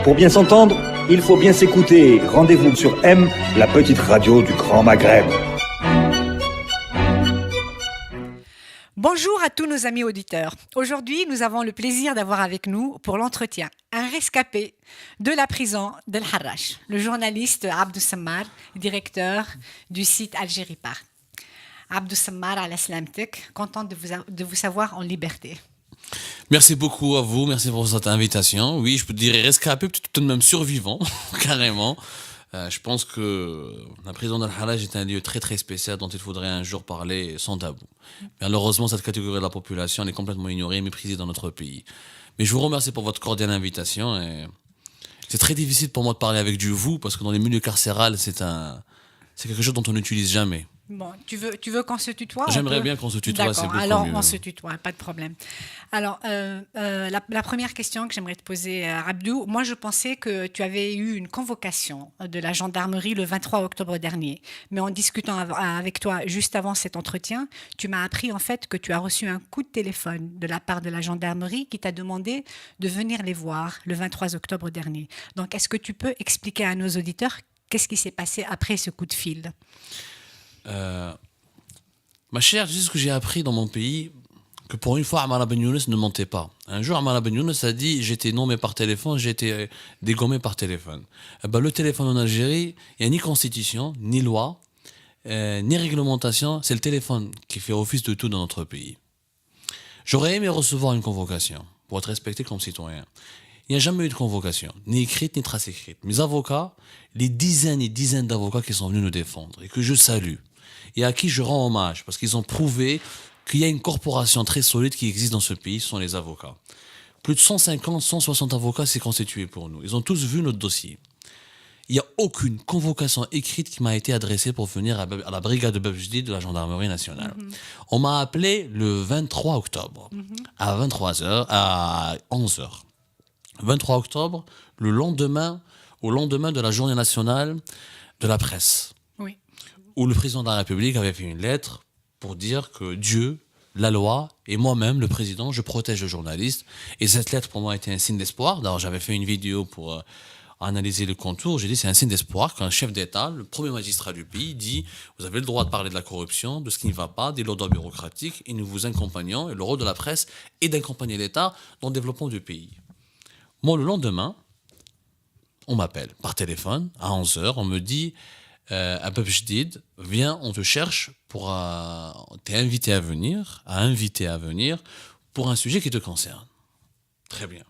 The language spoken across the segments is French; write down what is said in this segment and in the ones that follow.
Pour bien s'entendre, il faut bien s'écouter. Rendez-vous sur M, la petite radio du Grand Maghreb. Bonjour à tous nos amis auditeurs. Aujourd'hui, nous avons le plaisir d'avoir avec nous pour l'entretien un rescapé de la prison d'El Harrach, le journaliste Abdou Sammar, directeur du site Algérie Part. Abdou Sammar, ala salamtek, content de vous savoir en liberté. Merci beaucoup à vous, merci pour cette invitation. Oui, je peux te dire rescapé, peut-être tout de même survivant, carrément. Je pense que la prison d'Al Harrach est un lieu très très spécial dont il faudrait un jour parler sans tabou. Malheureusement, cette catégorie de la population est complètement ignorée et méprisée dans notre pays. Mais je vous remercie pour votre cordiale invitation. Et c'est très difficile pour moi de parler avec du vous parce que dans les milieux carcérales, c'est quelque chose dont on n'utilise jamais. Bon, tu veux qu'on se tutoie? J'aimerais bien qu'on se tutoie, c'est beaucoup mieux. Alors, on se tutoie, pas de problème. Alors, la première question que j'aimerais te poser, Abdou, moi je pensais que tu avais eu une convocation de la gendarmerie le 23 octobre dernier. Mais en discutant avec toi juste avant cet entretien, tu m'as appris en fait que tu as reçu un coup de téléphone de la part de la gendarmerie qui t'a demandé de venir les voir le 23 octobre dernier. Donc, est-ce que tu peux expliquer à nos auditeurs qu'est-ce qui s'est passé après ce coup de fil ? Ma chère, tu sais ce que j'ai appris dans mon pays, que pour une fois Amara Ben Younes ne mentait pas. Un jour Amara Ben Younes a dit j'étais nommé par téléphone, j'ai été dégommé par téléphone. Le téléphone en Algérie, il n'y a ni constitution, ni loi, ni réglementation, c'est le téléphone qui fait office de tout dans notre pays. J'aurais aimé recevoir une convocation pour être respecté comme citoyen. Il n'y a jamais eu de convocation, ni écrite ni trace écrite. Mes avocats, les dizaines et dizaines d'avocats qui sont venus nous défendre et que je salue, et à qui je rends hommage, parce qu'ils ont prouvé qu'il y a une corporation très solide qui existe dans ce pays, ce sont les avocats. Plus de 150, 160 avocats s'est constitué pour nous. Ils ont tous vu notre dossier. Il n'y a aucune convocation écrite qui m'a été adressée pour venir à la brigade de Bab Jdid de la gendarmerie nationale. On m'a appelé le 23 octobre, à 23h, à 11h. 23 octobre, au lendemain de la journée nationale de la presse. Oui. Où le président de la République avait fait une lettre pour dire que Dieu, la loi et moi-même, le président, je protège le journaliste. Et cette lettre, pour moi, était un signe d'espoir. D'ailleurs, j'avais fait une vidéo pour analyser le contour. J'ai dit c'est un signe d'espoir qu'un chef d'État, le premier magistrat du pays, dit vous avez le droit de parler de la corruption, de ce qui ne va pas, des lourdeurs bureaucratiques, et nous vous accompagnons. Et le rôle de la presse est d'accompagner l'État dans le développement du pays. Moi, le lendemain, on m'appelle par téléphone à 11h. On me dit à Bab Jdid, viens, on te cherche pour t'es invité à venir pour un sujet qui te concerne. Très bien.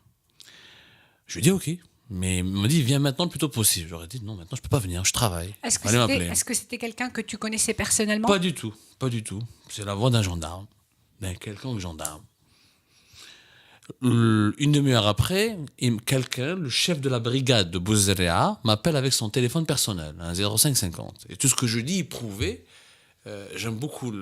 Je lui dis ok, mais il me dit viens maintenant le plus tôt possible. J'aurais dit non, maintenant je peux pas venir, je travaille. Est-ce que c'était quelqu'un que tu connaissais personnellement? Pas du tout. C'est la voix d'un gendarme, d'un quelconque gendarme. Une demi-heure après, le chef de la brigade de Bouzerea, m'appelle avec son téléphone personnel, un 0550. Et tout ce que je dis est prouvé. J'aime beaucoup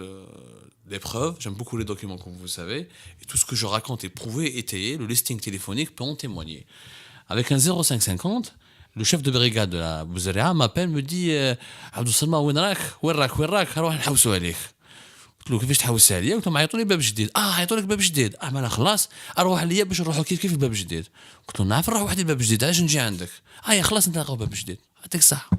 les preuves, j'aime beaucoup les documents, comme vous savez. Et tout ce que je raconte est prouvé, étayé. Le listing téléphonique peut en témoigner. Avec un 0550, le chef de brigade de la Bouzerea m'appelle, me dit Abdou Salma, وين راك هروح نحوسوا عليك. قلت له كيفاش تحوس عليا؟ قلت لهم عيطوا لي باب جديد. عيطوا لك باب جديد. ما انا خلاص اروح ليا باش نروحوا كيف باب جديد. قلت له نعرف نروح وحدي لباب جديد علاش نجي عندك؟ يا خلاص نتلاقاو باب جديد. يعطيك الصحه.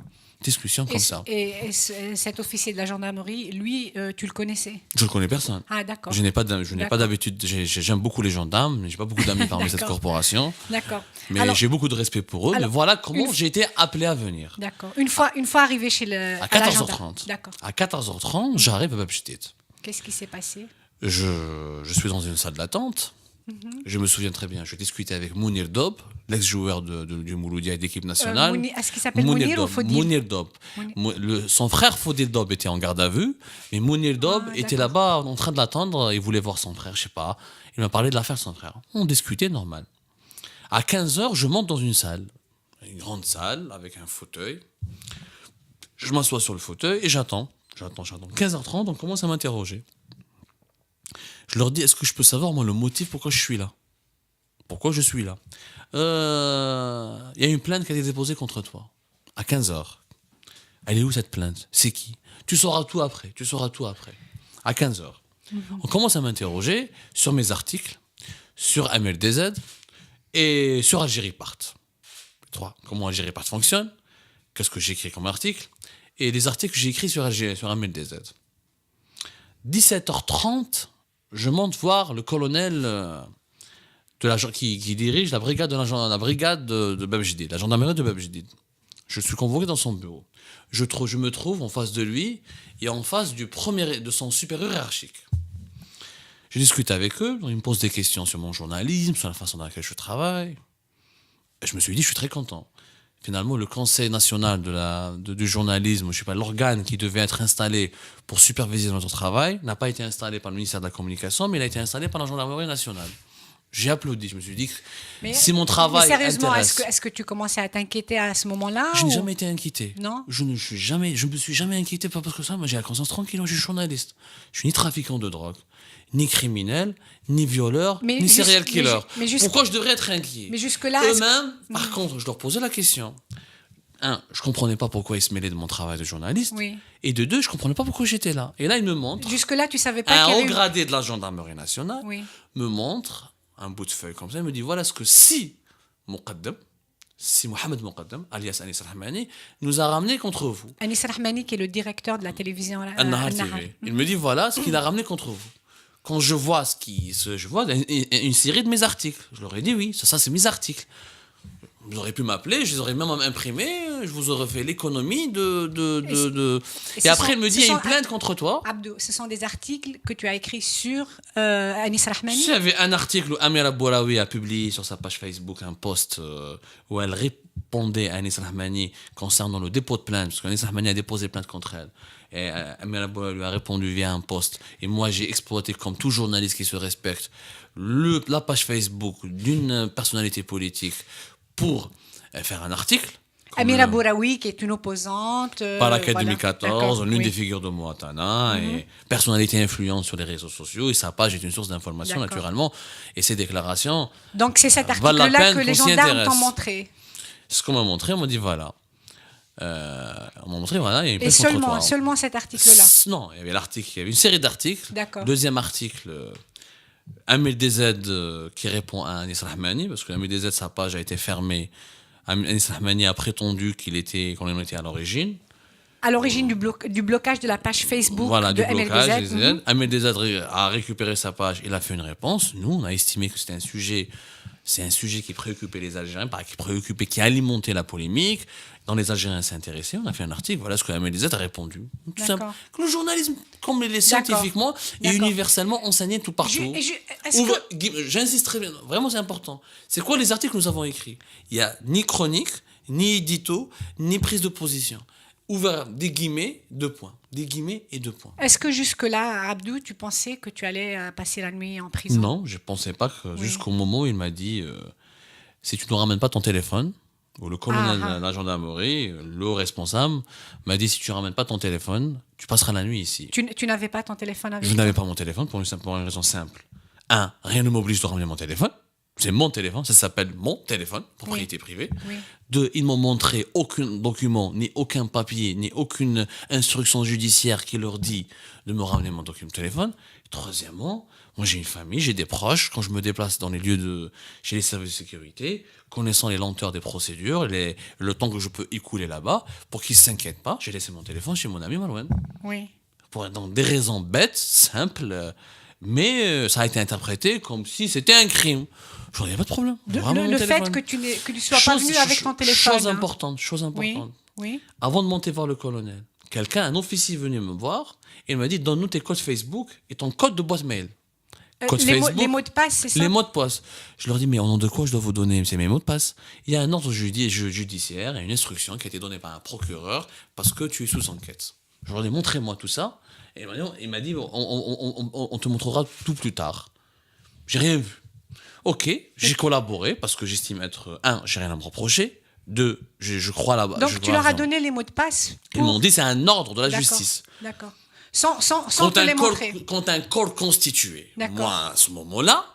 Discussion comme ça. Et cet officier de la gendarmerie, lui, tu le connaissais? Je ne connais personne. Ah, d'accord. Je n'ai pas d'habitude. J'aime beaucoup les gendarmes, mais je n'ai pas beaucoup d'amis parmi cette corporation. D'accord. Mais j'ai beaucoup de respect pour eux. Mais voilà comment j'ai été appelé à venir. D'accord. Une fois arrivé chez à 14h30. D'accord. À 14h30, j'arrive à Bab Jdid. Qu'est-ce qui s'est passé? Je suis dans une salle d'attente. Je me souviens très bien, je discutais avec Mounir Dob, l'ex-joueur du Mouloudia et d'équipe nationale. Est-ce qu'il s'appelle Mounir ou Fodil? Mounir Dob. Son frère Fodil Dob était en garde à vue, mais Mounir Dob était là-bas en train de l'attendre, il voulait voir son frère, je sais pas. Il m'a parlé de l'affaire de son frère. On discutait normal. À 15h, je monte dans une salle, une grande salle avec un fauteuil. Je m'assois sur le fauteuil et j'attends. 15h30, on commence à m'interroger. Je leur dis, est-ce que je peux savoir, moi, le motif pourquoi je suis là? Pourquoi je suis là? Il y a une plainte qui a été déposée contre toi, à 15h. Elle est où cette plainte? C'est qui? Tu sauras tout après. À 15h. On commence à m'interroger sur mes articles, sur MLDZ et sur Algérie Part. 3. Comment Algérie Part fonctionne. Qu'est-ce que j'ai écrit comme article. Et les articles que j'ai écrits sur Algérie, sur Amel DZ. 17h30, je monte voir le colonel qui dirige la brigade de Bab Jadid, la gendarmerie de Bab Jadid. Je suis convoqué dans son bureau. Je me trouve en face de lui et en face de son supérieur hiérarchique. Je discute avec eux, ils me posent des questions sur mon journalisme, sur la façon dans laquelle je travaille. Et je me suis dit, je suis très content. Finalement, le Conseil national du journalisme, je sais pas, l'organe qui devait être installé pour superviser notre travail, n'a pas été installé par le ministère de la Communication, mais il a été installé par la gendarmerie nationale. J'ai applaudi, je me suis dit, si mon travail sérieusement, intéresse... est-ce que tu commençais à t'inquiéter à ce moment-là? Je n'ai jamais été inquiété. Non. Je me suis jamais inquiété, pas parce que ça, moi j'ai la conscience tranquille, moi je suis journaliste. Je suis ni trafiquant de drogue, ni criminel, ni violeur, ni serial killer. Pourquoi je devrais être inquiet? Mais jusque-là... Eux-mêmes, par contre, je leur posais la question. Un, je comprenais pas pourquoi ils se mêlaient de mon travail de journaliste. Oui. Et de deux, je comprenais pas pourquoi j'étais là. Et là, ils me montrent... Jusque-là, tu savais pas un haut gradé de la gendarmerie nationale me montre un bout de feuille comme ça, il me dit, voilà ce que si Mohamed Moqaddam, alias Anis Rahmani, nous a ramené contre vous. Anis Rahmani, qui est le directeur de la télévision Al-Nahar TV. Il me dit, voilà ce qu'il a ramené contre vous. Quand je vois je vois une série de mes articles. Je leur ai dit, oui, ça c'est mes articles. Vous auriez pu m'appeler, je les aurais même imprimés, je vous aurais fait l'économie Et après, il me dit, il y a une plainte contre toi. Abdou, ce sont des articles que tu as écrits sur Anis Rahmani. Il y avait un article où Amira Bouraoui a publié sur sa page Facebook un post où elle répondait à Anis Rahmani concernant le dépôt de plainte, parce qu'Anis Rahmani a déposé plainte contre elle. Et Amira Bouraoui lui a répondu via un post. Et moi, j'ai exploité, comme tout journaliste qui se respecte, la page Facebook d'une personnalité politique pour faire un article. Amira Bouraoui, qui est une opposante. Par laquelle 2014, l'une des figures de Mouatana, et personnalité influente sur les réseaux sociaux, et sa page est une source d'information, naturellement. Et ses déclarations. Donc, c'est cet article-là que les gendarmes t'ont montré. Ce qu'on m'a montré, on m'a dit voilà. On m'a montré, voilà, il y a une plainte contre toi. Seulement cet article-là? Non, il y avait une série d'articles. D'accord. Deuxième article. Amel DZ qui répond à Anis Rahmani, parce que Amel DZ, sa page a été fermée. Anis Rahmani a prétendu qu'on en était à l'origine. À l'origine du blocage de la page Facebook de Amel DZ. Amel DZ a récupéré sa page, il a fait une réponse. Nous, on a estimé que c'était un sujet qui préoccupait les Algériens, qui alimentait la polémique. Dans les Algériens s'intéressaient, on a fait un article, voilà ce que Amel DZ a répondu. Tout simple. Que le journalisme, comme il est scientifiquement et universellement enseigné tout partout. J'insiste très bien, vraiment c'est important. C'est quoi les articles que nous avons écrits? Il n'y a ni chronique, ni édito, ni prise de position. Ouvert des guillemets, 2 points. Des guillemets et 2 points. Est-ce que jusque-là, Abdou, tu pensais que tu allais passer la nuit en prison? Non, je ne pensais pas jusqu'au moment où il m'a dit si tu ne ramènes pas ton téléphone, ou le colonel de la gendarmerie, le haut responsable, m'a dit si tu ne ramènes pas ton téléphone, tu passeras la nuit ici. Tu n'avais pas ton téléphone avec toi? Je n'avais pas mon téléphone pour une raison simple. 1, rien ne m'oblige de ramener mon téléphone. C'est mon téléphone, ça s'appelle mon téléphone, propriété privée. 2, ils m'ont montré aucun document, ni aucun papier, ni aucune instruction judiciaire qui leur dit de me ramener mon téléphone. 3, moi j'ai une famille, j'ai des proches. Quand je me déplace dans les lieux chez les services de sécurité, connaissant les lenteurs des procédures, le temps que je peux écouler là-bas, pour qu'ils ne s'inquiètent pas, j'ai laissé mon téléphone chez mon ami Malouane. Oui. Dans des raisons bêtes, simples, mais ça a été interprété comme si c'était un crime. Je n'y a pas de problème. Le fait que tu ne sois pas venu avec ton téléphone. Chose importante. Oui. Avant de monter voir le colonel, un officier est venu me voir et il m'a dit donne-nous tes codes Facebook et ton code de boîte mail. Les mots de passe, c'est ça? Les mots de passe. Je leur dis mais au nom de quoi je dois vous donner ces mots de passe? Il y a un ordre judiciaire et une instruction qui a été donnée par un procureur parce que tu es sous enquête. Je leur ai dit montrez-moi tout ça. Et il m'a dit on te montrera tout plus tard. J'ai rien vu. Ok, j'ai collaboré parce que j'estime être 1, j'ai rien à me reprocher. 2, je crois là-bas. Donc tu leur as donné les mots de passe Ils m'ont dit c'est un ordre de la justice. D'accord. Sans te les montrer. Quand un corps constitué. Moi, à ce moment-là,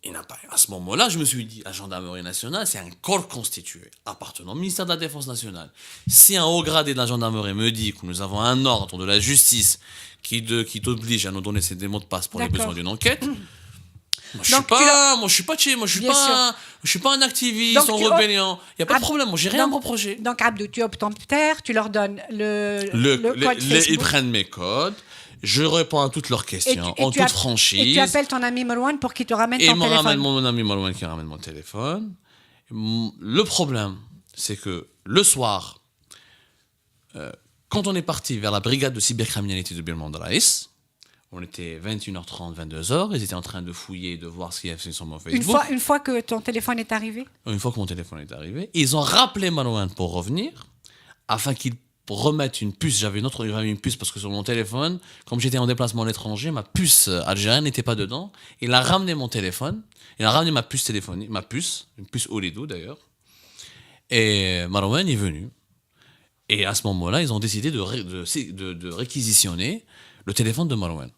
je me suis dit, la gendarmerie nationale, c'est un corps constitué appartenant au ministère de la Défense nationale. Si un haut gradé de la gendarmerie me dit que nous avons un ordre de la justice qui t'oblige à nous donner des mots de passe pour les besoins d'une enquête, Moi, je suis pas tché, moi, je suis pas un activiste Donc, en rébellion. Il n'y a pas de problème, moi, j'ai rien à me reprocher. Donc, Abdou, tu obtempères, tu leur donnes le code Facebook. Ils prennent mes codes, je réponds à toutes leurs questions, en toute franchise. Et tu appelles ton ami Marwan pour qu'il te ramène ton téléphone. Et ramène mon ami Marwan qui ramène mon téléphone. Le problème, c'est que le soir, quand on est parti vers la brigade de cybercriminalité de Birmandarais, on était 21h30, 22h, ils étaient en train de fouiller, de voir ce qu'il y avait sur mon Facebook. Une fois que ton téléphone est arrivé? Une fois que mon téléphone est arrivé, ils ont rappelé Marwan pour revenir, afin qu'il remette une puce. J'avais une puce parce que sur mon téléphone, comme j'étais en déplacement à l'étranger, ma puce algérienne n'était pas dedans. Il a ramené mon téléphone, il a ramené ma puce téléphonique, une puce Olido d'ailleurs. Et Marwan est venu. Et à ce moment-là, ils ont décidé de réquisitionner le téléphone de Marwan.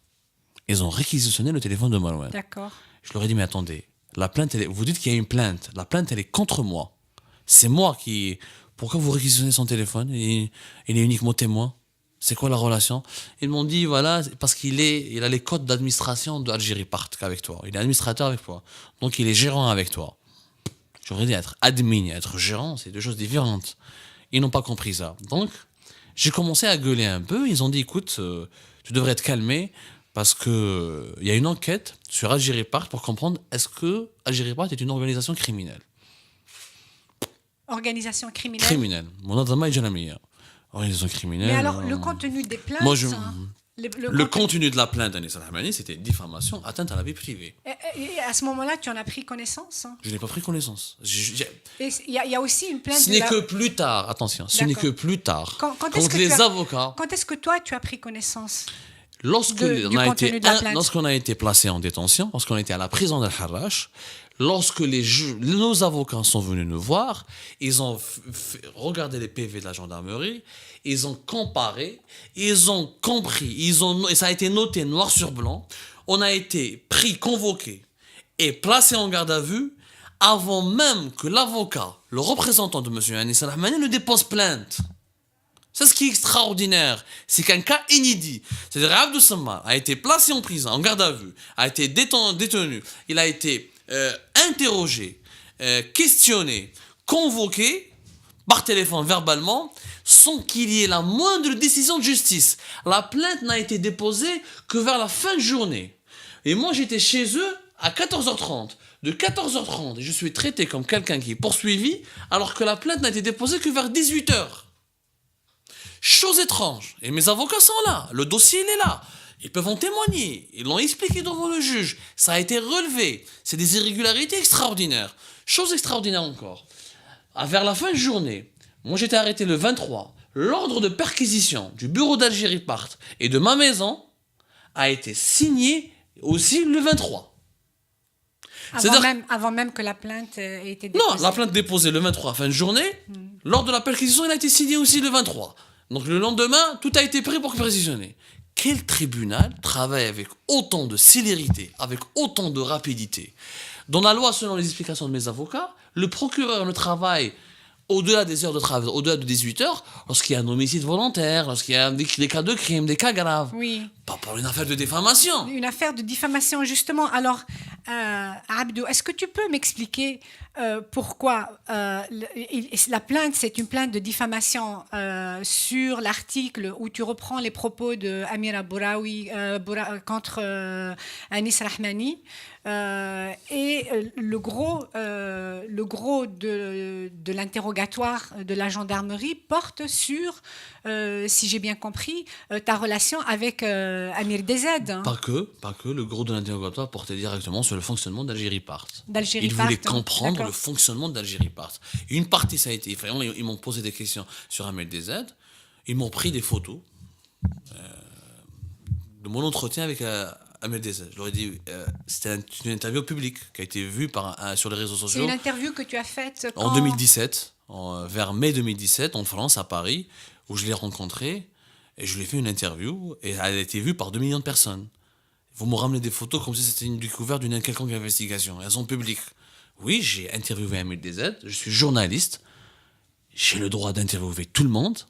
Ils ont réquisitionné le téléphone de Marwan. D'accord. Je leur ai dit, mais attendez, la plainte, vous dites qu'il y a une plainte. La plainte, elle est contre moi. C'est moi qui... Pourquoi vous réquisitionnez son téléphone? Il est uniquement témoin. C'est quoi la relation? Ils m'ont dit, voilà, parce qu'il a les codes d'administration d'Algérie Part avec toi. Il est administrateur avec toi. Donc, il est gérant avec toi. J'aurais dit être admin et être gérant, c'est deux choses différentes. Ils n'ont pas compris ça. Donc, j'ai commencé à gueuler un peu. Ils ont dit, écoute, tu devrais te calmer parce que il y a une enquête sur Algérie Part pour comprendre est-ce que Algérie Part est une organisation criminelle. Organisation criminelle. Criminelle. Mon Jalamiya. Organisation criminelle. Mais alors, le contenu des plaintes. Moi, le contenu de la plainte d'Anis Rahmani, c'était diffamation, atteinte à la vie privée. Et à ce moment-là, tu en as pris connaissance? Je n'ai pas pris connaissance. Et il y a aussi une plainte. Ce n'est que plus tard, attention, ce n'est que plus tard. Quand avocats. Quand est-ce que toi, tu as pris connaissance lorsqu'on a été placé en détention, lorsqu'on était à la prison d'Al-Harrach, lorsque nos avocats sont venus nous voir, ils ont regardé les PV de la gendarmerie, ils ont comparé, ils ont compris, et ça a été noté noir sur blanc. On a été convoqué et placé en garde à vue avant même que l'avocat, le représentant de M. Anis Rahmani, ne dépose plainte. C'est ce qui est extraordinaire. C'est qu'un cas inédit. C'est-à-dire Abdou Sammar a été placé en prison, en garde à vue, a été détenu, il a été interrogé, questionné, convoqué par téléphone verbalement, sans qu'il y ait la moindre décision de justice. La plainte n'a été déposée que vers la fin de journée. Et moi, j'étais chez eux à 14h30. De 14h30, je suis traité comme quelqu'un qui est poursuivi, alors que la plainte n'a été déposée que vers 18h. Chose étrange. Et mes avocats sont là. Le dossier, il est là. Ils peuvent en témoigner. Ils l'ont expliqué devant le juge. Ça a été relevé. C'est des irrégularités extraordinaires. Chose extraordinaire encore. Vers la fin de journée, moi j'étais arrêté le 23. L'ordre de perquisition du bureau d'Algérie Part et de ma maison a été signé aussi le 23. Avant même que la plainte ait été déposée. Non, la plainte déposée le 23 fin de journée. Lors de la perquisition, elle a été signée aussi le 23. Donc le lendemain, tout a été pris pour perquisitionner. Quel tribunal travaille avec autant de célérité, avec autant de rapidité? Dans la loi, selon les explications de mes avocats, le procureur ne travaille au-delà des heures de travail, au-delà de 18 heures, lorsqu'il y a un homicide volontaire, lorsqu'il y a des cas de crime, des cas graves. Oui. Pas pour une affaire de diffamation. Une affaire de diffamation, justement. Alors, Abdou, est-ce que tu peux m'expliquer pourquoi la plainte, c'est une plainte de diffamation sur l'article où tu reprends les propos de Amira Bouraoui contre Anis Rahmani et le gros de l'interrogatoire de la gendarmerie porte sur, si j'ai bien compris, ta relation avec Amir DZ. Pas que. Le gros de l'interrogatoire portait directement sur le fonctionnement d'Algérie Part. Ils voulaient comprendre le fonctionnement d'Algérie Part. Une partie, ça a été effrayant. Ils m'ont posé des questions sur Amir DZ. Ils m'ont pris des photos de mon entretien avec Amir DZ. Je leur ai dit, c'était une interview publique qui a été vue sur les réseaux sociaux. C'est une interview que tu as faite en 2017, vers mai 2017, en France, à Paris, où je l'ai rencontré. Et je lui ai fait une interview et elle a été vue par 2 millions de personnes. Vous me ramenez des photos comme si c'était une découverte d'une quelconque investigation. Elles sont publiques. Oui, j'ai interviewé Amir DZ, je suis journaliste. J'ai le droit d'interviewer tout le monde.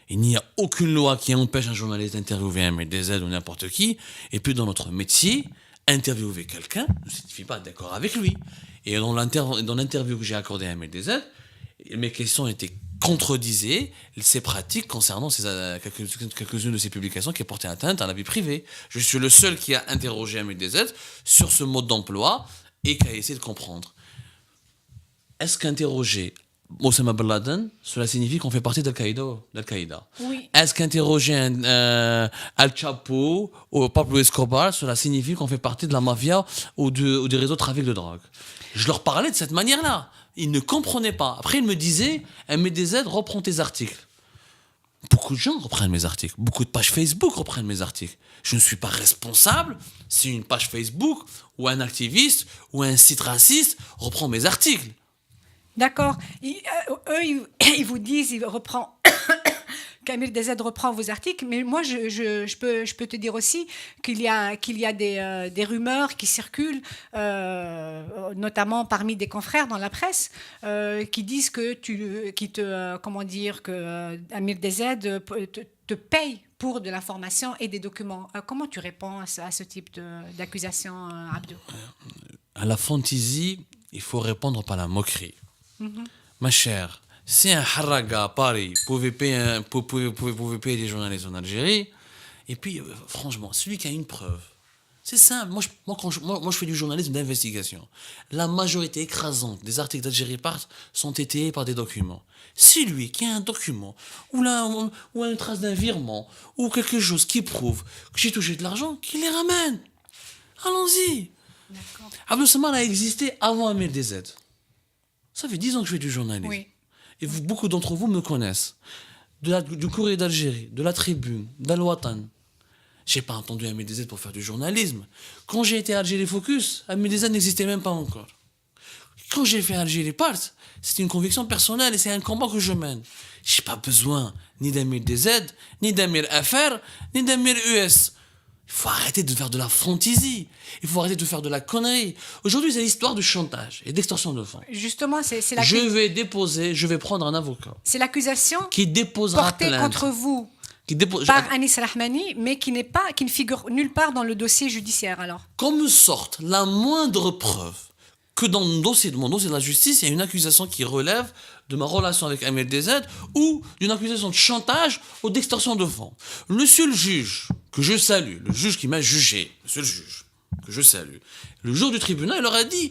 Il n'y a aucune loi qui empêche un journaliste d'interviewer Amir DZ ou n'importe qui. Et puis dans notre métier, Interviewer quelqu'un ne signifie pas être d'accord avec lui. Et dans l'interview que j'ai accordée à MLDZ, mes questions étaient contredisaient ses pratiques concernant quelques-unes de ses publications qui portaient atteinte à la vie privée. Je suis le seul qui a interrogé MLDZ sur ce mode d'emploi et qui a essayé de comprendre. Est-ce qu'interroger Osama Ben Laden, cela signifie qu'on fait partie d'Al-Qaïda? Oui. Est-ce qu'interroger Al Chapo ou Pablo Escobar, cela signifie qu'on fait partie de la mafia ou des réseaux de trafic de drogue? Je leur parlais de cette manière-là. Ils ne comprenaient pas. Après, ils me disaient, MDZ, reprends tes articles. Beaucoup de gens reprennent mes articles. Beaucoup de pages Facebook reprennent mes articles. Je ne suis pas responsable si une page Facebook ou un activiste ou un site raciste reprend mes articles. D'accord. Eux, ils vous disent, ils reprennent... qu'MLDZ reprend vos articles, mais moi, je peux te dire aussi qu'il y a des rumeurs qui circulent, notamment parmi des confrères dans la presse, qui disent que MLDZ te paye pour de l'information et des documents. Comment tu réponds à ce type d'accusation, Abdou? À la fantaisie, il faut répondre par la moquerie. Ma chère, si un haraga à Paris pouvait payer des journalistes en Algérie, et puis, franchement, celui qui a une preuve, c'est simple. Moi, je fais du journalisme d'investigation. La majorité écrasante des articles d'Algérie Part sont étayés par des documents. Si lui qui a un document, ou une trace d'un virement, ou quelque chose qui prouve que j'ai touché de l'argent, qu'il les ramène. Allons-y. Abdou Samad a existé avant MLDZ. Ça fait 10 ans que je fais du journalisme. Oui. Et beaucoup d'entre vous me connaissent. Du Courrier d'Algérie, de la Tribune, d'Al-Watan. Je n'ai pas entendu MLDZ pour faire du journalisme. Quand j'ai été à Algérie Focus, MLDZ n'existait même pas encore. Quand j'ai fait Algérie Part, c'était une conviction personnelle et c'est un combat que je mène. Je n'ai pas besoin ni d'MLDZ, ni d'Amir FR, ni d'Amir US. Il faut arrêter de faire de la fantaisie. Il faut arrêter de faire de la connerie. Aujourd'hui, c'est l'histoire de chantage et d'extorsion de fonds. Justement, Je vais prendre un avocat. C'est l'accusation qui déposera portée plainte contre vous par Anis Rahmani, mais qui ne figure nulle part dans le dossier judiciaire, alors. Qu'on me sorte la moindre preuve que dans mon dossier de la justice, il y a une accusation qui relève de ma relation avec MLDZ ou d'une accusation de chantage ou d'extorsion de fonds. Le seul juge que je salue, le juge qui m'a jugé, le seul juge que je salue, le jour du tribunal, il leur a dit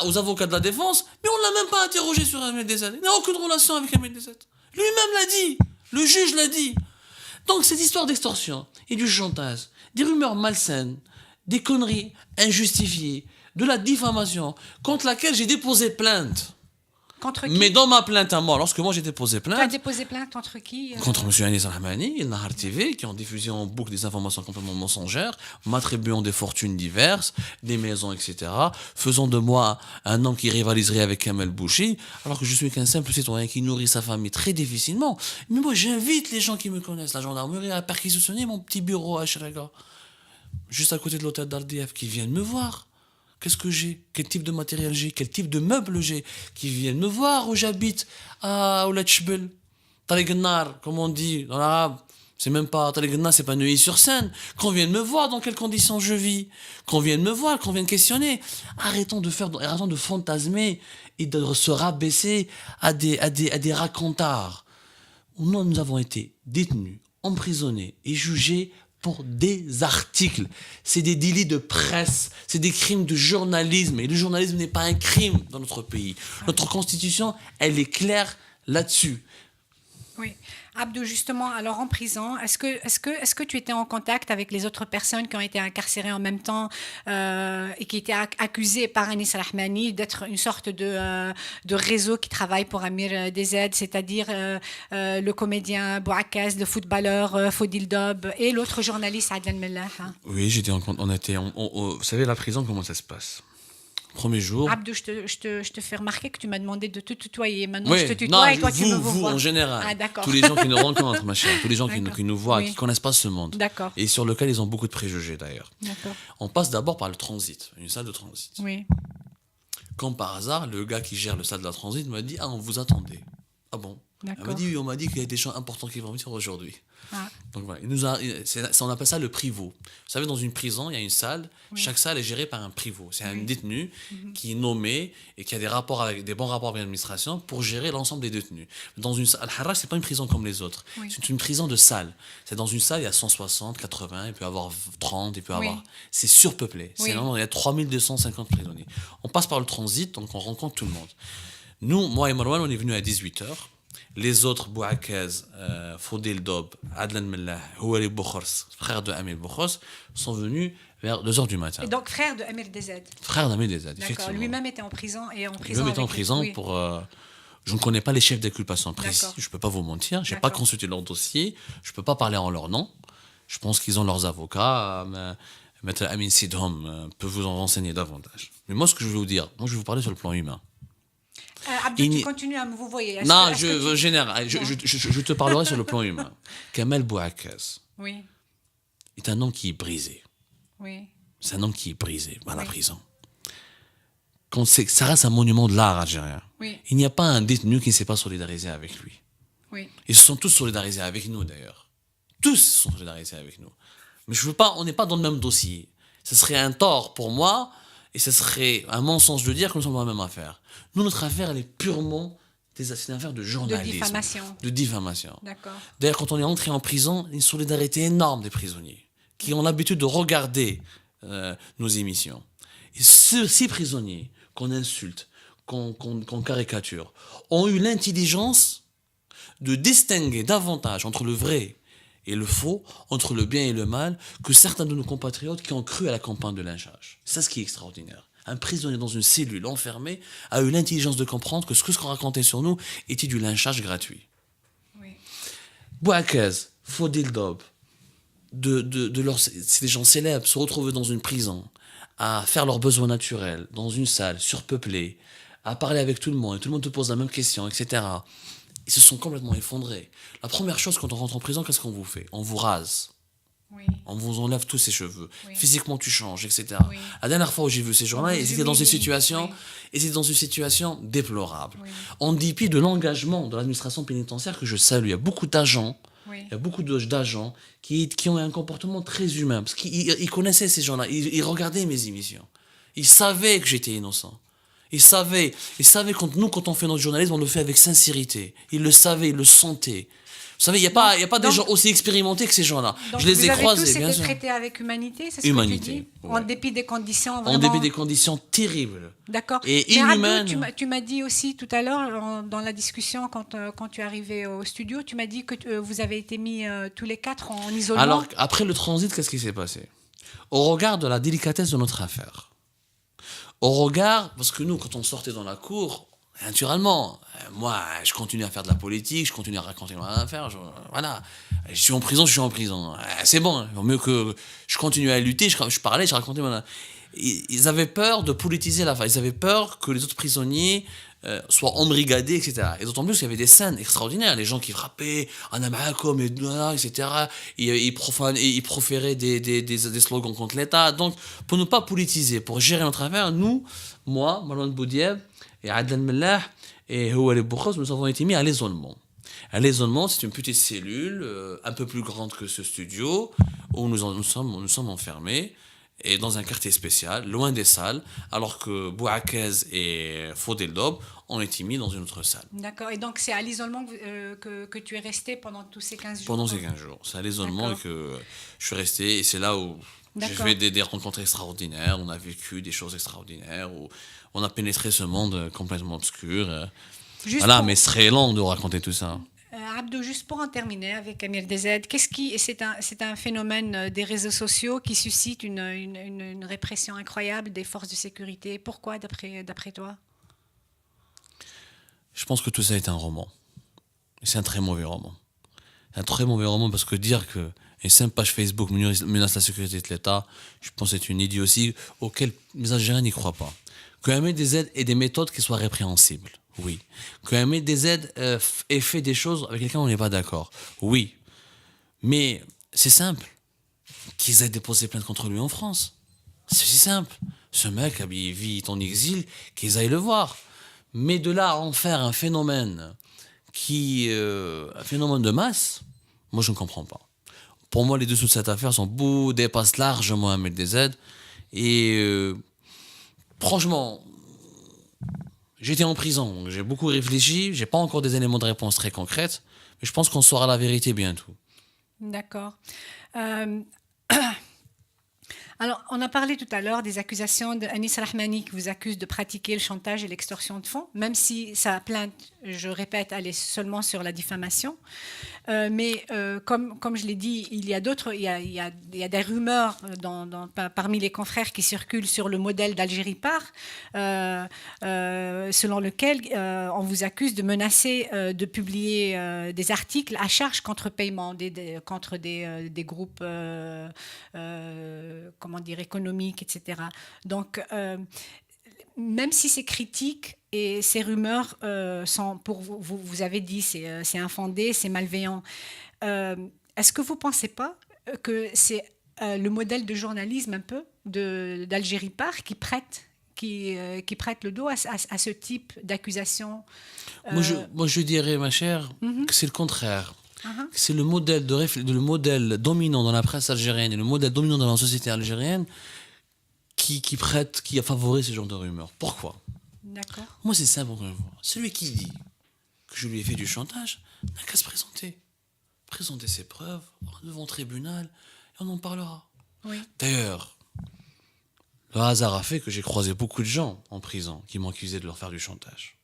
aux avocats de la défense, mais on ne l'a même pas interrogé sur MLDZ. Il n'a aucune relation avec MLDZ. Lui-même l'a dit. Le juge l'a dit. Donc cette histoire d'extorsion et du chantage, des rumeurs malsaines, des conneries injustifiées, de la diffamation, contre laquelle j'ai déposé plainte. Contre qui? Mais dans ma plainte à moi, lorsque moi j'ai déposé plainte... Tu as déposé plainte contre qui? Contre M. Anis Rahmani et Nahar TV, qui ont diffusé en boucle des informations complètement mensongères, m'attribuant des fortunes diverses, des maisons, etc., faisant de moi un homme qui rivaliserait avec Kamel Bouchi, alors que je suis qu'un simple citoyen qui nourrit sa famille très difficilement. Mais moi, j'invite les gens qui me connaissent, la gendarmerie, à perquisitionner mon petit bureau à Chiraga, juste à côté de l'hôtel d'Ardiev, qui viennent me voir. Qu'est-ce que j'ai? Quel type de matériel j'ai? Quel type de meubles j'ai? Qui viennent me voir où j'habite à Ouled Chbel. Tariq Nar, comme on dit dans l'arabe. C'est même pas Tariq Nar, c'est pas Neuilly-sur-Seine. Qu'on vienne me voir dans quelles conditions je vis. Qu'on vienne me voir, qu'on vienne questionner. Arrêtons de fantasmer et de se rabaisser à des racontards. Nous avons été détenus, emprisonnés et jugés pour des articles. C'est des délits de presse, c'est des crimes de journalisme. Et le journalisme n'est pas un crime dans notre pays. Notre constitution, elle est claire là-dessus. Oui. Abdou, justement, alors en prison, est-ce que tu étais en contact avec les autres personnes qui ont été incarcérées en même temps et qui étaient accusées par Anis Rahmani d'être une sorte de réseau qui travaille pour Amir DZ, c'est-à-dire le comédien Bouakaz, le footballeur Fodil Dob et l'autre journaliste Adlan Mellah? Oui, vous savez, la prison, comment ça se passe? Premier jour. Abdou, je te fais remarquer que tu m'as demandé de te tutoyer. Maintenant, oui, je te tutoie et toi, tu me vous vois. En général. Ah, d'accord. Tous les gens qui nous rencontrent, ma chère. Tous les gens qui nous voient, qui ne connaissent pas ce monde. D'accord. Et sur lequel ils ont beaucoup de préjugés, d'ailleurs. D'accord. On passe d'abord par le transit, une salle de transit. Oui. Comme par hasard, le gars qui gère le salle de la transit m'a dit « Ah, on vous attendait. » Ah bon? D'accord. On m'a dit qu'il y a des gens importants qui vont venir aujourd'hui. Ah, Donc voilà, on appelle ça le privot. Vous savez, dans une prison, il y a une salle. Oui. Chaque salle est gérée par un privot. C'est un Oui. détenu qui est nommé et qui a des bons rapports avec l'administration pour gérer l'ensemble des détenus. Dans une salle, Al-Harrach, c'est pas une prison comme les autres. Oui. C'est une prison de salle. C'est dans une salle, il y a 160, 80, il peut y avoir 30, il peut y Oui. avoir. C'est surpeuplé. Oui. Il y a 3250 prisonniers. On passe par le transit, donc on rencontre tout le monde. Nous, moi et Marwan, on est venus à 18h. Les autres, Bouakaz, Fodil Dob, Adlan Mellah, Houari Boukhors, frère de Amir Boukhors, sont venus vers 2h du matin. et donc frère de Amir DZ. Frère d'Amir Desad, D'accord. effectivement. Lui-même était en prison et en prison. Lui-même était en avec- prison oui. pour. Je ne connais pas les chefs d'inculpation précis, D'accord. je ne peux pas vous mentir, je n'ai pas D'accord. consulté leur dossier, je ne peux pas parler en leur nom. Je pense qu'ils ont leurs avocats. Maître Amin Sidhom peut vous en renseigner davantage. Mais moi, ce que je veux vous dire, je vais vous parler sur le plan humain. Abdou, Il tu n'y- continues à me vous voyez. Est-ce Non, que- est-ce que tu- général, je te parlerai sur le plan humain. Kamel Bouakaz Oui, est un homme qui est brisé. oui, C'est un homme qui est brisé par la Oui. prison. Ça reste un monument de l'art algérien. oui, Il n'y a pas un détenu qui ne s'est pas solidarisé avec lui. oui. Ils se sont tous solidarisés avec nous d'ailleurs. Tous se sont solidarisés avec nous. Mais je veux pas, on n'est pas dans le même dossier. Ce serait un tort pour moi et ce serait un mensonge de dire que nous sommes dans la même affaire. Nous, notre affaire, elle est purement c'est une affaire de journalisme. diffamation. De diffamation. D'accord. D'ailleurs, quand on est entré en prison, une solidarité énorme des prisonniers qui ont l'habitude de regarder nos émissions. Et ces prisonniers qu'on insulte, qu'on caricature, ont eu l'intelligence de distinguer davantage entre le vrai et le faux, entre le bien et le mal, que certains de nos compatriotes qui ont cru à la campagne de lynchage. C'est ça ce qui est extraordinaire. Un prisonnier dans une cellule enfermé a eu l'intelligence de comprendre que ce qu'on racontait sur nous était du lynchage gratuit. Oui. Bouakaz, Fodil Dob, c'est des gens célèbres, se retrouver dans une prison, à faire leurs besoins naturels, dans une salle surpeuplée, à parler avec tout le monde, et tout le monde te pose la même question, etc. Ils se sont complètement effondrés. La première chose quand on rentre en prison, qu'est-ce qu'on vous fait? On vous rase. Oui. On vous enlève tous ses cheveux. Oui. Physiquement, tu changes, etc. Oui. La dernière fois où j'ai vu ces gens-là, On ils vous étaient dans une humilie. situation, Oui. ils étaient dans une situation déplorable. Oui. En dépit de l'engagement de l'administration pénitentiaire que je salue, il y a beaucoup d'agents, Oui. il y a beaucoup d'agents qui ont un comportement très humain, parce qu'ils connaissaient ces gens-là, ils regardaient mes émissions. Ils savaient que j'étais innocent. Ils savaient quand on fait notre journalisme, on le fait avec sincérité. Ils le savaient, ils le sentaient. Vous savez, il n'y a pas des donc- gens aussi expérimentés que ces gens-là. Donc Je les vous ai avez croisés, tous bien été sûr. traités avec humanité, c'est ce Humanité, que tu dis ouais. En dépit des conditions En vraiment... dépit des conditions terribles. D'accord. Et Mais Abdou, inhumaines. tu m'as dit aussi tout à l'heure, dans la discussion, quand tu es arrivé au studio, tu m'as dit que vous avez été mis tous les quatre en isolement. Alors, après le transit, qu'est-ce qui s'est passé? Au regard de la délicatesse de notre affaire, au regard, parce que nous, quand on sortait dans la cour, naturellement, moi, je continue à faire de la politique, je continue à raconter mon affaire, voilà. Je suis en prison, c'est bon, il vaut mieux que je continue à lutter, je parlais, je racontais mon... Ils avaient peur de politiser l'affaire, ils avaient peur que les autres prisonniers soient embrigadés, etc. Et d'autant plus qu'il y avait des scènes extraordinaires, les gens qui frappaient, Anamaakom, etc. Ils proféraient des slogans contre l'État. Donc, pour ne pas politiser, pour gérer notre affaire, nous, moi, Marwan Boudieb, et Adlan Mellah, et Houari Boukhos, nous avons été mis à l'isolement. À l'isolement, c'est une petite cellule, un peu plus grande que ce studio, où nous sommes enfermés, et dans un quartier spécial, loin des salles, alors que Bouakaz et Fodil Dob ont été mis dans une autre salle. D'accord. Et donc, c'est à l'isolement que tu es resté pendant tous ces 15 jours. Pendant ces 15 jours. C'est à l'isolement D'accord. que je suis resté, et c'est là où j'ai D'accord. fait des rencontres extraordinaires, on a vécu des choses extraordinaires, où on a pénétré ce monde complètement obscur. Juste Voilà, pour- mais ce serait long de raconter tout ça. Abdou, juste pour en terminer avec Amir DZ, c'est un phénomène des réseaux sociaux qui suscite une répression incroyable des forces de sécurité. Pourquoi, d'après toi? Je pense que tout ça est un roman. Et c'est un très mauvais roman. Un très mauvais roman parce que dire que une simple page Facebook menace la sécurité de l'État, je pense que c'est une idiotie auquel les Algériens n'y croient pas. Qu'un met des aides et des méthodes qui soient répréhensibles, oui. Qu'un met des aides et fait des choses avec lesquelles on n'est pas d'accord, oui. Mais c'est simple. Qu'ils aient déposé plainte contre lui en France. C'est si simple. Ce mec, il vit en exil, qu'ils aillent le voir. Mais de là à en faire un phénomène un phénomène de masse, moi je ne comprends pas. Pour moi, les dessous de cette affaire dépassent largement Ahmed DZ. Et franchement, j'étais en prison, j'ai beaucoup réfléchi, j'ai pas encore des éléments de réponse très concrètes, mais je pense qu'on saura la vérité bientôt. D'accord. Euh, Alors, on a parlé tout à l'heure des accusations d'Anis Rahmani qui vous accuse de pratiquer le chantage et l'extorsion de fonds, même si sa plainte, je répète, elle est seulement sur la diffamation. Mais comme je l'ai dit, il y a des rumeurs parmi les confrères qui circulent sur le modèle d'Algérie Part, selon lequel on vous accuse de menacer de publier des articles à charge contre paiement contre des groupes comment dire, économiques, etc. Donc, même si ces critiques et ces rumeurs sont, pour vous, vous avez dit, c'est infondé, c'est malveillant, est-ce que vous ne pensez pas que c'est le modèle de journalisme un peu d'Algérie Part qui prête le dos à ce type d'accusation? Moi, je dirais, ma chère, que c'est le contraire. C'est le modèle le modèle dominant dans la presse algérienne et le modèle dominant dans la société algérienne qui favorise ce genre de rumeurs. Pourquoi? D'accord. Moi, c'est simple encore une fois. Celui qui dit que je lui ai fait du chantage n'a qu'à se présenter. Présenter ses preuves devant le tribunal et on en parlera. Oui. D'ailleurs, le hasard a fait que j'ai croisé beaucoup de gens en prison qui m'ont accusé de leur faire du chantage.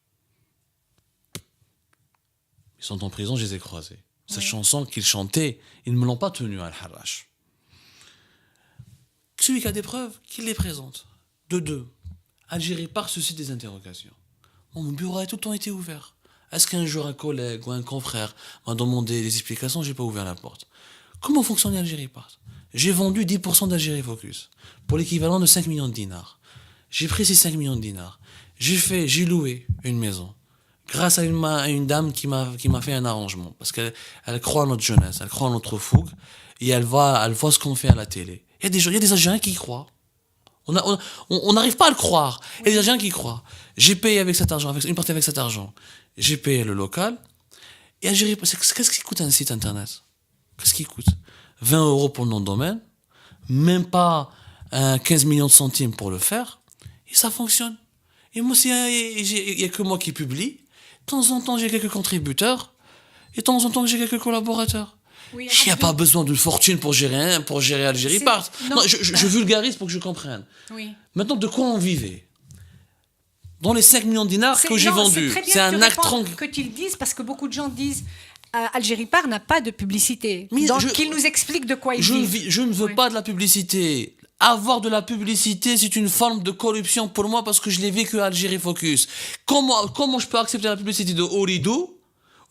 Ils sont en prison, je les ai croisés. Cette chanson qu'ils chantaient, ils ne me l'ont pas tenue à Al-Harrach. Celui qui a des preuves, qu'il les présente. De deux, Algérie Part suscite des interrogations. Mon bureau a tout le temps été ouvert. Est-ce qu'un jour un collègue ou un confrère m'a demandé des explications? J'ai pas ouvert la porte. Comment fonctionne Algérie Part? J'ai vendu 10% d'Algérie Focus pour l'équivalent de 5 millions de dinars. J'ai pris ces 5 millions de dinars. J'ai loué une maison. Grâce à une dame qui m'a fait un arrangement. Parce qu'elle croit en notre jeunesse, elle croit en notre fougue, et elle voit ce qu'on fait à la télé. Il y a des Algériens qui y croient. On n'arrive pas à le croire. Il y a des Algériens qui y croient. J'ai payé avec cet argent, une partie avec cet argent. J'ai payé le local. Et Algérie, qu'est-ce qui coûte un site internet? Qu'est-ce qui coûte? 20 € pour le nom de domaine, même pas 15 millions de centimes pour le faire, et ça fonctionne. Et moi, il n'y a que moi qui publie. De temps en temps, j'ai quelques contributeurs, et de temps en temps, j'ai quelques collaborateurs. Oui, il n'y a pas besoin d'une fortune pour gérer Algérie Part. Non, je vulgarise pour que je comprenne. Oui. Maintenant, de quoi on vivait? Dans les 5 millions de dinars que j'ai vendus, c'est un acte que tu le dises, parce que beaucoup de gens disent Algérie Part n'a pas de publicité. Donc, qu'il nous explique de quoi il vit. Je ne veux pas de la publicité. Avoir de la publicité, c'est une forme de corruption pour moi parce que je l'ai vécu à Algérie Focus. Comment je peux accepter la publicité de Holidou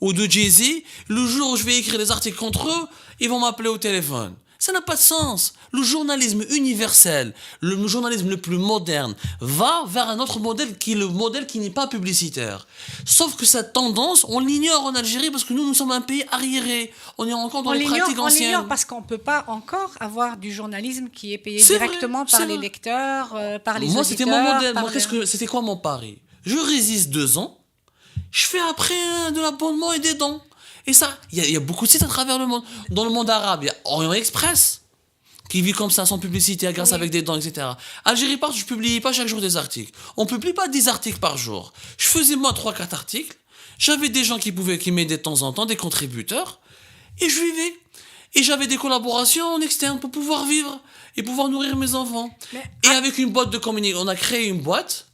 ou de Jay-Z? Le jour où je vais écrire des articles contre eux, ils vont m'appeler au téléphone. Ça n'a pas de sens. Le journalisme universel, le journalisme le plus moderne, va vers un autre modèle qui est le modèle qui n'est pas publicitaire. Sauf que cette tendance, on l'ignore en Algérie parce que nous sommes un pays arriéré. On est encore dans les pratiques anciennes. On l'ignore parce qu'on ne peut pas encore avoir du journalisme qui est payé directement par les lecteurs, par les auditeurs. Moi, c'était mon modèle. C'était quoi mon pari? Je résiste 2 ans, je fais après de l'abonnement et des dons. Et ça, il y a beaucoup de sites à travers le monde. Dans le monde arabe, il y a Orient Express, qui vit comme ça, sans publicité, grâce avec des dents, etc. Algérie Part, je ne publiais pas chaque jour des articles. On ne publie pas 10 articles par jour. Je faisais moi 3-4 articles. J'avais des gens qui m'aidaient de temps en temps, des contributeurs. Et je vivais. Et j'avais des collaborations en externe pour pouvoir vivre et pouvoir nourrir mes enfants. Et avec une boîte de communication, on a créé une boîte.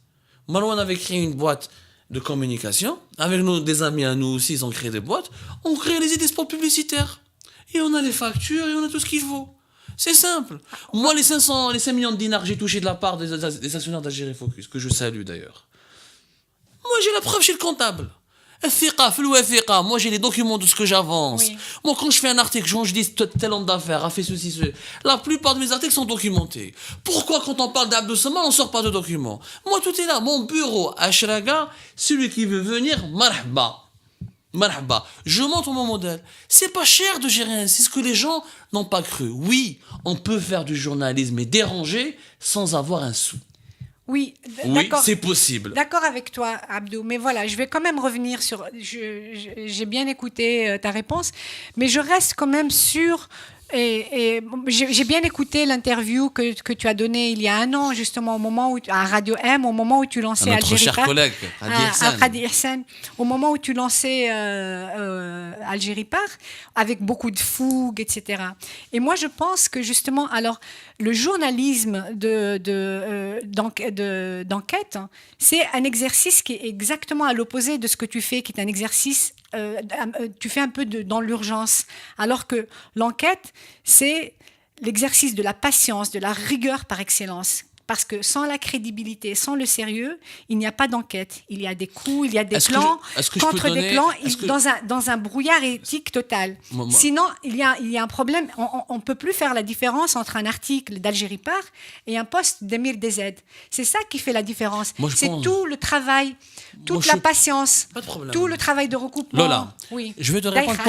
Malouane avait créé une boîte de communication. Avec des amis à nous aussi, ils ont créé des boîtes. On réalisait des spots publicitaires. Et on a les factures et on a tout ce qu'il faut. C'est simple. Moi, les 5 millions de dinars que j'ai touchés de la part des actionnaires d'Algérie Focus, que je salue d'ailleurs. Moi, j'ai la preuve chez le comptable. Moi, j'ai les documents de ce que j'avance. Oui. Moi, quand je fais un article, je dis tel homme d'affaires a fait ceci. La plupart de mes articles sont documentés. Pourquoi, quand on parle d'Abdou Sama, on ne sort pas de documents? Moi, tout est là. Mon bureau à Shraga, celui qui veut venir, marhaba. Je montre mon modèle. C'est pas cher de gérer, c'est ce que les gens n'ont pas cru. Oui, on peut faire du journalisme et déranger sans avoir un sou. Oui, Oui, d'accord. c'est possible. D'accord avec toi, Abdou. Mais voilà, je vais quand même revenir sur. J'ai bien écouté ta réponse, mais je reste quand même sur. Et j'ai bien écouté l'interview que tu as donnée il y a un an, justement, au moment où, à Radio M, au moment où tu lançais Notre Algérie cher Park. collègue, Hadi À Hassan. Hadi Hassan, au moment où tu lançais Algérie Park, avec beaucoup de fougue, etc. Et moi, je pense que justement, alors, le journalisme d'enquête, hein, c'est un exercice qui est exactement à l'opposé de ce que tu fais, qui est un exercice, tu fais un peu dans l'urgence, alors que l'enquête, c'est l'exercice de la patience, de la rigueur par excellence. Parce que sans la crédibilité, sans le sérieux, il n'y a pas d'enquête. Il y a des coups, il y a des plans, contre des plans, dans un brouillard éthique total. Sinon, il y a un problème. On ne peut plus faire la différence entre un article d'Algérie Part et un post d'Emir DZ. C'est ça qui fait la différence. C'est tout le travail, toute la patience, tout le travail de recoupement. Lola, oui. Je vais te répondre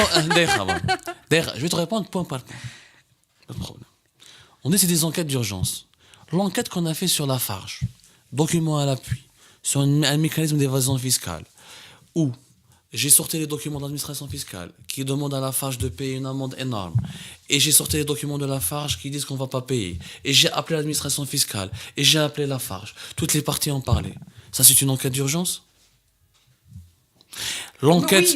je vais te répondre point par point. Pas de problème. C'est des enquêtes d'urgence. L'enquête qu'on a fait sur Lafarge, documents à l'appui, sur un mécanisme d'évasion fiscale, où j'ai sorti les documents d'administration fiscale qui demandent à Lafarge de payer une amende énorme, et j'ai sorti les documents de Lafarge qui disent qu'on ne va pas payer, et j'ai appelé l'administration fiscale, et j'ai appelé Lafarge. Toutes les parties en parlaient. Ça, c'est une enquête d'urgence ? L'enquête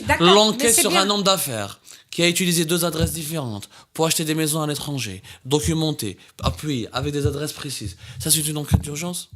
sur un homme d'affaires qui a utilisé 2 adresses différentes pour acheter des maisons à l'étranger, documentées, appuyées, avec des adresses précises. Ça, c'est une enquête d'urgence ?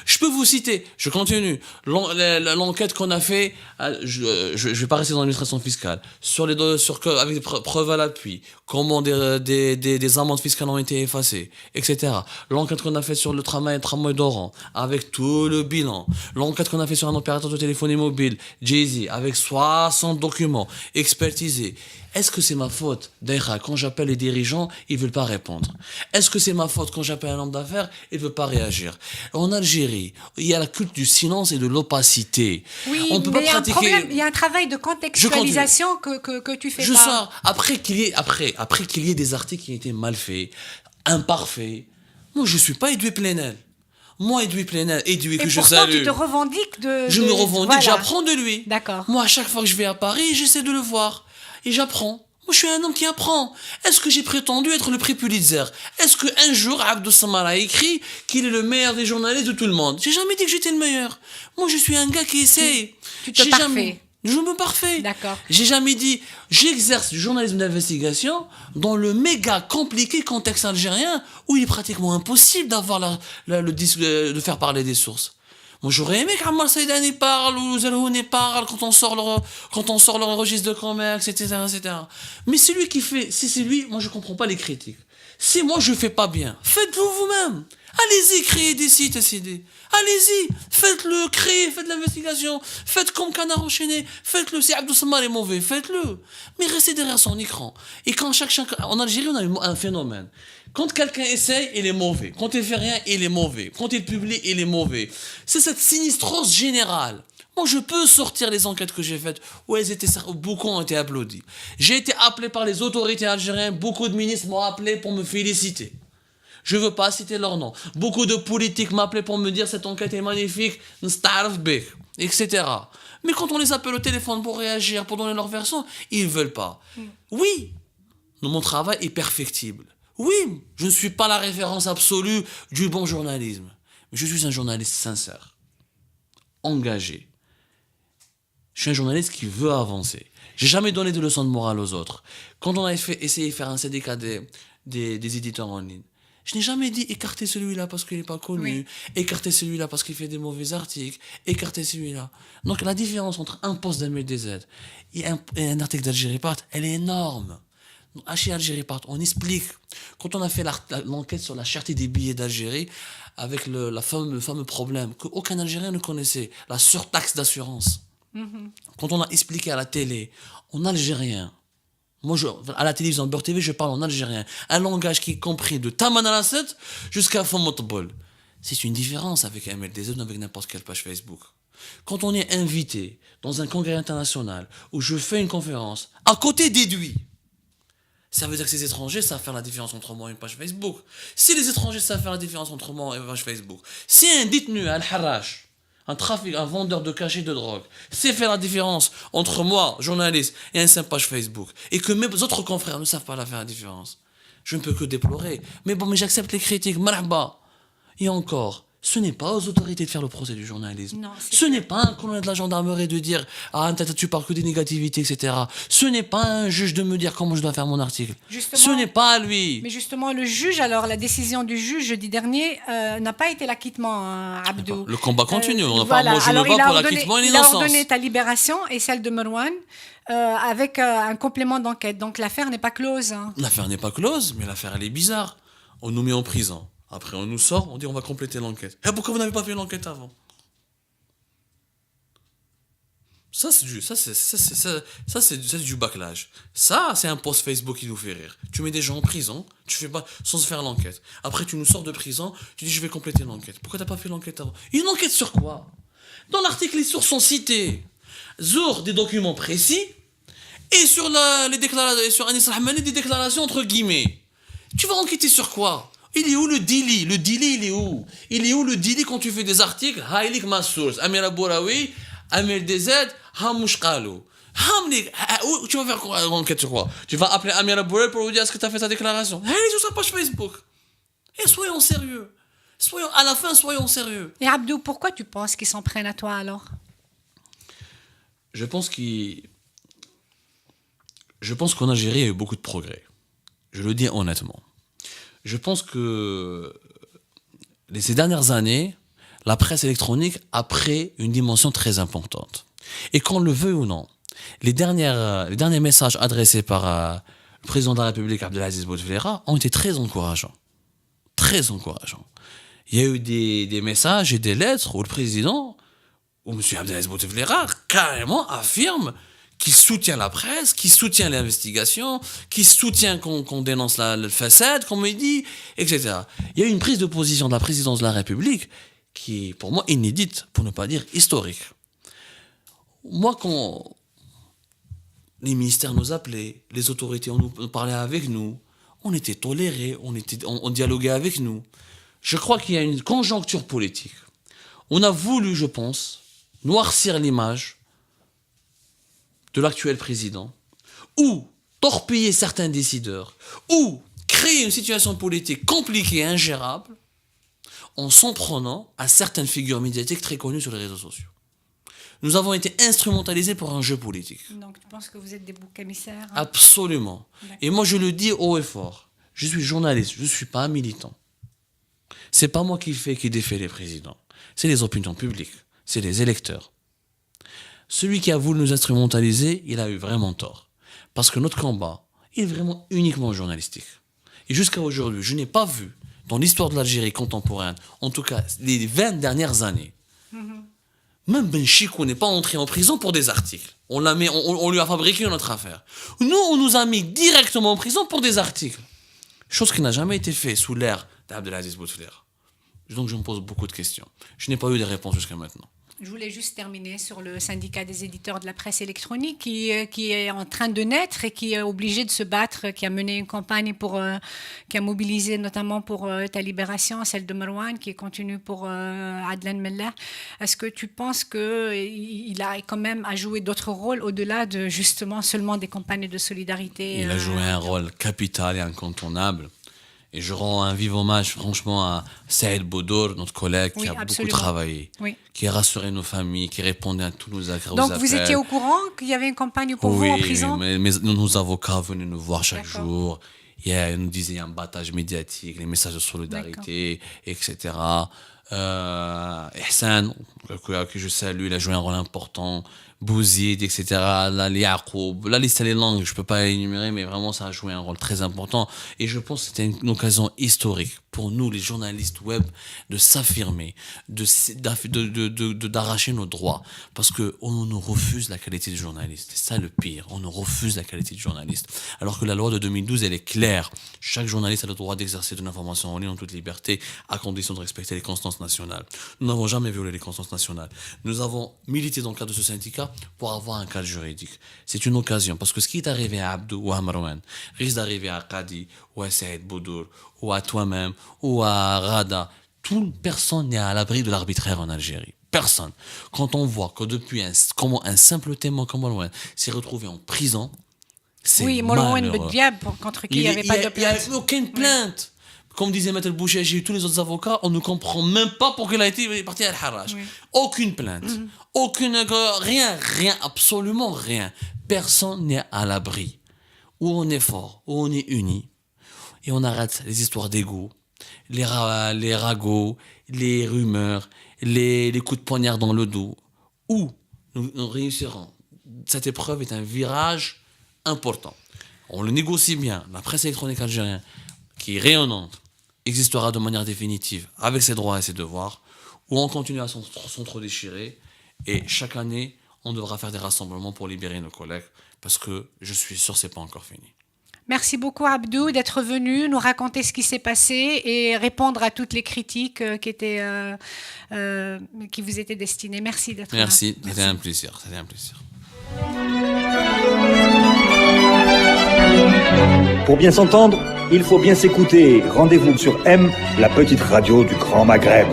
Je peux vous citer, je continue, l'enquête qu'on a fait, je vais pas rester dans l'administration fiscale, avec des preuves à l'appui, comment des amendes fiscales ont été effacées, etc. L'enquête qu'on a fait sur le tramway d'Oran, avec tout le bilan. L'enquête qu'on a fait sur un opérateur de téléphonie mobile, Jay-Z, avec 60 documents expertisés. Est-ce que c'est ma faute, d'ailleurs, quand j'appelle les dirigeants, ils ne veulent pas répondre? Est-ce que c'est ma faute quand j'appelle un homme d'affaires, il ne veut pas réagir? En Algérie, il y a la culte du silence et de l'opacité. Oui, on peut pas pratiquer... il y a un travail de contextualisation que tu fais pas. Je sors, après qu'il y ait des articles qui ont été mal faits, imparfaits. Moi, je ne suis pas Edoui Plenel. Moi, Edoui Plenel, Edoui que je salue. Et pourtant, tu te revendiques de... Je me revendique, voilà. J'apprends de lui. D'accord. Moi, à chaque fois que je vais à Paris, j'essaie de le voir. Et j'apprends. Moi, je suis un homme qui apprend. Est-ce que j'ai prétendu être le prix Pulitzer? Est-ce qu'un jour, Abdou Samara a écrit qu'il est le meilleur des journalistes de tout le monde? J'ai jamais dit que j'étais le meilleur. Moi, je suis un gars qui essaye. Tu te parfais. Je me parfait. D'accord. J'ai jamais dit, j'exerce du journalisme d'investigation dans le méga compliqué contexte algérien où il est pratiquement impossible d'avoir de faire parler des sources. Moi, j'aurais aimé qu'Ammar Saïdani parle, ou Zelhouni parle, quand on sort leur registre de commerce, etc., etc. Mais c'est lui qui fait, si c'est lui, moi, je comprends pas les critiques. Si moi, je fais pas bien, faites-le vous-même. Allez-y, créez des sites SID. Allez-y, faites de l'investigation. Faites comme Canard enchaîné. Faites-le. Si Abdou Samar est mauvais, faites-le. Mais restez derrière son écran. Et quand en Algérie, on a un phénomène. Quand quelqu'un essaye, il est mauvais. Quand il fait rien, il est mauvais. Quand il publie, il est mauvais. C'est cette sinistrose générale. Moi, je peux sortir les enquêtes que j'ai faites où beaucoup ont été applaudis. J'ai été appelé par les autorités algériennes. Beaucoup de ministres m'ont appelé pour me féliciter. Je ne veux pas citer leur nom. Beaucoup de politiques m'appelaient pour me dire cette enquête est magnifique, etc. Mais quand on les appelle au téléphone pour réagir, pour donner leur version, ils ne veulent pas. Oui, mon travail est perfectible. Oui, je ne suis pas la référence absolue du bon journalisme. Mais je suis un journaliste sincère, engagé. Je suis un journaliste qui veut avancer. J'ai jamais donné de leçons de morale aux autres. Quand on a essayé de faire un syndicat des éditeurs en ligne, je n'ai jamais dit écartez celui-là parce qu'il n'est pas connu, écartez celui-là parce qu'il fait des mauvais articles, écartez celui-là. Donc la différence entre un post d'MLDZ et un article d'Algérie Part, elle est énorme. Chez Algérie Part, on explique. Quand on a fait l'enquête sur la cherté des billets d'Algérie, avec le fameux problème qu'aucun Algérien ne connaissait, la surtaxe d'assurance. Quand on a expliqué à la télé, en algérien, moi, à la télévision, Beurre TV, je parle en algérien. Un langage qui est compris de Taman al-Assad jusqu'à Famotbol. C'est une différence avec MLDZ ou avec n'importe quelle page Facebook. Quand on est invité dans un congrès international où je fais une conférence, à côté d'Edoui, Ça veut dire que ces étrangers savent faire la différence entre moi et une page Facebook. Si les étrangers savent faire la différence entre moi et une page Facebook, si un détenu, un harrache, un vendeur de cachets de drogue, sait faire la différence entre moi, journaliste, et un simple page Facebook, et que mes autres confrères ne savent pas la faire la différence, je ne peux que déplorer. Mais j'accepte les critiques, marhaba. Et encore, ce n'est pas aux autorités de faire le procès du journalisme. Non, Ce n'est pas un colonel de la gendarmerie de dire « Ah, tu parles que des négativités, etc. » Ce n'est pas un juge de me dire comment je dois faire mon article. Justement, Ce n'est pas à lui. Mais justement, le juge, alors la décision du juge jeudi dernier n'a pas été l'acquittement, hein, Abdou. Le combat continue. Voilà. Moi, je Alors, me bats pour l'acquittement et il a l'innocence. ordonné ta libération et celle de Marwan avec un complément d'enquête. Donc l'affaire n'est pas close. Hein. L'affaire n'est pas close, mais l'affaire, elle est bizarre. On nous met en prison. Après, on nous sort, on dit on va compléter l'enquête. Et pourquoi vous n'avez pas fait l'enquête avant? Ça, c'est du bâclage. Ça, c'est un post Facebook qui nous fait rire. Tu mets des gens en prison, tu fais pas sans faire l'enquête. Après, tu nous sors de prison, tu dis je vais compléter l'enquête. Pourquoi t'as pas fait l'enquête avant? Une enquête sur quoi? Dans l'article, les sources sont citées. Zour, des documents précis, et sur les déclarations, sur Anis Rahmani, des déclarations entre guillemets. Tu vas enquêter sur quoi? Il est où le délit? Le délit, il est où? Il est où le délit quand tu fais des articles? Haïlik ma source. Amir Abouraoui, Amir DZ, Hamouch Qalou. Tu vas faire quoi? Enquête sur quoi? Tu vas appeler Amir Abouraoui pour lui dire est-ce que tu as fait ta déclaration? Allez sur sa page Facebook. Et soyons sérieux. À la fin, soyons sérieux. Et Abdou, pourquoi tu penses qu'ils s'en prennent à toi alors? Je pense qu'en Algérie, il y a eu beaucoup de progrès. Je le dis honnêtement. Je pense que ces dernières années, la presse électronique a pris une dimension très importante. Et qu'on le veut ou non, les derniers messages adressés par le président de la République, Abdelaziz Bouteflika, ont été très encourageants. Très encourageants. Il y a eu des messages et des lettres où le président, où M. Abdelaziz Bouteflika, carrément affirme qui soutient la presse, qui soutient l'investigation, qui soutient qu'on dénonce le façade, qu'on me dit, etc. Il y a eu une prise de position de la présidence de la République qui est pour moi inédite, pour ne pas dire historique. Moi, quand les ministères nous appelaient, les autorités nous parlaient avec nous, on était tolérés, on dialoguait avec nous. Je crois qu'il y a une conjoncture politique. On a voulu, je pense, noircir l'image de l'actuel président, ou torpiller certains décideurs, ou créer une situation politique compliquée et ingérable en s'en prenant à certaines figures médiatiques très connues sur les réseaux sociaux. Nous avons été instrumentalisés pour un jeu politique. Donc tu penses que vous êtes des boucs émissaires? Hein? Absolument. D'accord. Et moi je le dis haut et fort, je suis journaliste, je ne suis pas un militant. C'est pas moi qui défait les présidents, c'est les opinions publiques, c'est les électeurs. Celui qui a voulu nous instrumentaliser, il a eu vraiment tort. Parce que notre combat, il est vraiment uniquement journalistique. Et jusqu'à aujourd'hui, je n'ai pas vu, dans l'histoire de l'Algérie contemporaine, en tout cas les 20 dernières années, même Ben Chikou n'est pas entré en prison pour des articles. On lui a fabriqué une autre affaire. Nous, on nous a mis directement en prison pour des articles. Chose qui n'a jamais été faite sous l'ère d'Abdelaziz Bouteflika. Donc je me pose beaucoup de questions. Je n'ai pas eu de réponse jusqu'à maintenant. Je voulais juste terminer sur le syndicat des éditeurs de la presse électronique qui est en train de naître et qui est obligé de se battre, qui a mené une campagne qui a mobilisé notamment pour ta libération, celle de Marwan, qui continue pour Adlan Mellah. Est-ce que tu penses qu'il a quand même à jouer d'autres rôles au-delà de justement seulement des campagnes de solidarité? Il a joué un rôle capital et incontournable. Et je rends un vif hommage, franchement, à Saïd Boudour, notre collègue, qui a beaucoup travaillé, qui a rassuré nos familles, qui répondait à tous nos appels. Donc, vous étiez au courant qu'il y avait une campagne pour vous en prison? Oui, mais nos avocats venaient nous voir chaque jour. Ils nous disaient qu'il y a un battage médiatique, les messages de solidarité, etc. Ihsan, que je salue, il a joué un rôle important. Bouzid, etc. La liste, elle est longue, je ne peux pas l'énumérer, mais vraiment, ça a joué un rôle très important. Et je pense que c'était une occasion historique pour nous, les journalistes web, de s'affirmer, d'arracher nos droits. Parce qu'on nous refuse la qualité de journaliste. C'est ça le pire. On nous refuse la qualité de journaliste. Alors que la loi de 2012, elle est claire. Chaque journaliste a le droit d'exercer de l'information en ligne en toute liberté, à condition de respecter les constances consensus national. Nous n'avons jamais violé les consensus nationaux. Nous avons milité dans le cadre de ce syndicat pour avoir un cadre juridique. C'est une occasion, parce que ce qui est arrivé à Abdou ou à Marwan risque d'arriver à Qadi ou à Saïd Boudour ou à toi-même ou à Rada. Toute personne n'est à l'abri de l'arbitraire en Algérie. Personne. Quand on voit que depuis comment un simple témoin comme Marwan s'est retrouvé en prison, c'est Marwan malheureux. Bediab, contre qui il n'y avait pas de plainte. Il n'y a aucune plainte. Comme disait Maître Bouchèche et tous les autres avocats, on ne comprend même pas pourquoi il a été parti à Al-Harraj. Oui. Aucune plainte. Rien, absolument rien. Personne n'est à l'abri. Où on est fort, où on est unis, et on arrête les histoires d'ego, les ragots, les rumeurs, les coups de poignard dans le dos, où nous réussirons. Cette épreuve est un virage important. On le négocie bien. La presse électronique algérienne, qui est rayonnante, existera de manière définitive avec ses droits et ses devoirs, ou on continue à s'entre-déchirer, et chaque année, on devra faire des rassemblements pour libérer nos collègues, parce que je suis sûr que ce n'est pas encore fini. Merci beaucoup Abdou d'être venu nous raconter ce qui s'est passé et répondre à toutes les critiques qui vous étaient destinées. Merci d'être là. Merci, c'était un plaisir. Pour bien s'entendre, il faut bien s'écouter. Rendez-vous sur M, la petite radio du Grand Maghreb.